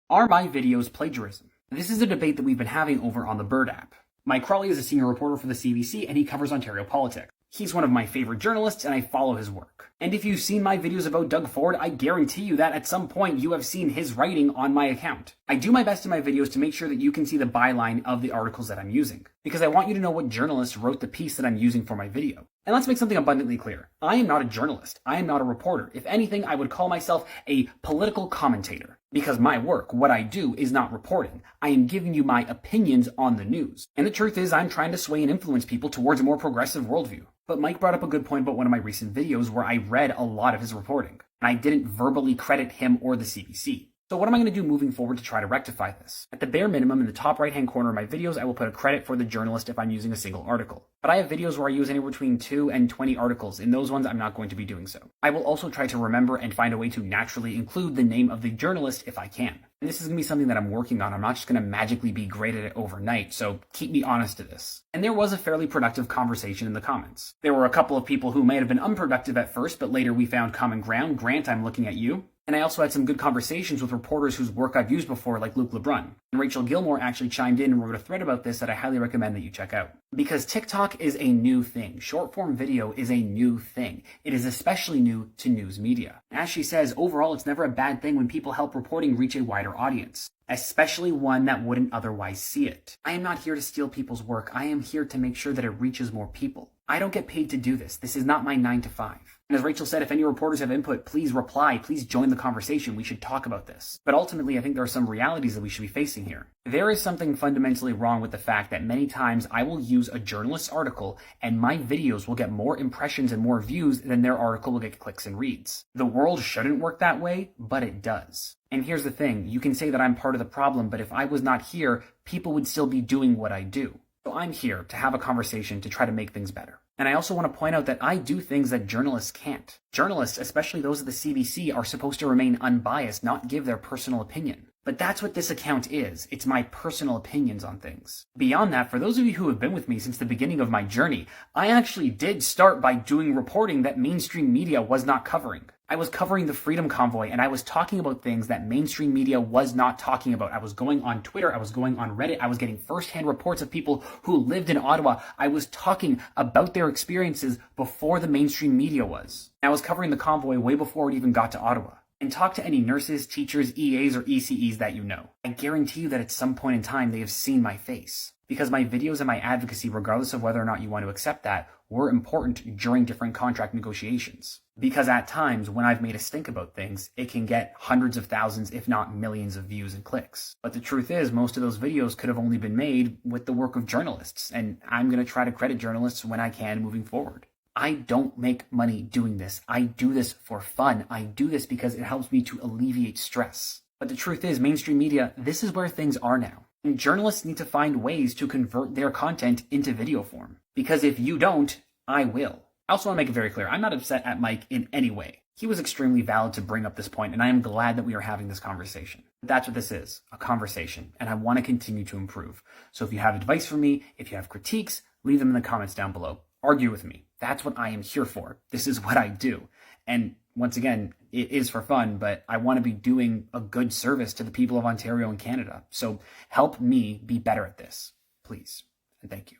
Are my videos plagiarism? This is a debate that we've been having over on the Bird app. Mike Crawley is a senior reporter for the CBC and he covers Ontario politics. He's one of my favorite journalists and I follow his work. And if you've seen my videos about Doug Ford, I guarantee you that at some point you have seen his writing on my account. I do my best in my videos to make sure that you can see the byline of the articles that I'm using, because I want you to know what journalist wrote the piece that I'm using for my video. And let's make something abundantly clear. I am not a journalist. I am not a reporter. If anything, I would call myself a political commentator, because my work, what I do, is not reporting. I am giving you my opinions on the news. And the truth is, I'm trying to sway and influence people towards a more progressive worldview. But Mike brought up a good point about one of my recent videos where I read a lot of his reporting, and I didn't verbally credit him or the CBC. So what am I going to do moving forward to try to rectify this? At the bare minimum, in the top right-hand corner of my videos, I will put a credit for the journalist if I'm using a single article. But I have videos where I use anywhere between 2 and 20 articles. In those ones, I'm not going to be doing so. I will also try to remember and find a way to naturally include the name of the journalist if I can. And this is going to be something that I'm working on. I'm not just going to magically be great at it overnight, so keep me honest to this. And there was a fairly productive conversation in the comments. There were a couple of people who may have been unproductive at first, but later we found common ground. Grant, I'm looking at you. And I also had some good conversations with reporters whose work I've used before, like Luke LeBrun. And Rachel Gilmore actually chimed in and wrote a thread about this that I highly recommend that you check out. Because TikTok is a new thing. Short-form video is a new thing. It is especially new to news media. As she says, overall, it's never a bad thing when people help reporting reach a wider audience, especially one that wouldn't otherwise see it. I am not here to steal people's work. I am here to make sure that it reaches more people. I don't get paid to do this. This is not my 9 to 5. And as Rachel said, if any reporters have input, please reply, please join the conversation. We should talk about this. But ultimately, I think there are some realities that we should be facing here. There is something fundamentally wrong with the fact that many times I will use a journalist's article and my videos will get more impressions and more views than their article will get clicks and reads. The world shouldn't work that way, but it does. And here's the thing, you can say that I'm part of the problem, but if I was not here, people would still be doing what I do. So I'm here to have a conversation to try to make things better. And I also want to point out that I do things that journalists can't. Journalists, especially those at the CBC, are supposed to remain unbiased, not give their personal opinion. But that's what this account is. It's my personal opinions on things. Beyond that, for those of you who have been with me since the beginning of my journey, I actually did start by doing reporting that mainstream media was not covering. I was covering the Freedom Convoy and I was talking about things that mainstream media was not talking about. I was going on Twitter, I was going on Reddit, I was getting firsthand reports of people who lived in Ottawa. I was talking about their experiences before the mainstream media was. I was covering the convoy way before it even got to Ottawa. And talk to any nurses, teachers, EAs, or ECEs that you know. I guarantee you that at some point in time they have seen my face. Because my videos and my advocacy, regardless of whether or not you want to accept that, were important during different contract negotiations. Because at times, when I've made a stink about things, it can get hundreds of thousands, if not millions of views and clicks. But the truth is, most of those videos could have only been made with the work of journalists, and I'm going to try to credit journalists when I can moving forward. I don't make money doing this. I do this for fun. I do this because it helps me to alleviate stress. But the truth is, mainstream media, this is where things are now. And journalists need to find ways to convert their content into video form. Because if you don't, I will. I also want to make it very clear, I'm not upset at Mike in any way. He was extremely valid to bring up this point, and I am glad that we are having this conversation. That's what this is, a conversation, and I want to continue to improve. So if you have advice for me, if you have critiques, leave them in the comments down below. Argue with me. That's what I am here for. This is what I do. And once again, it is for fun, but I want to be doing a good service to the people of Ontario and Canada. So help me be better at this, please. And thank you.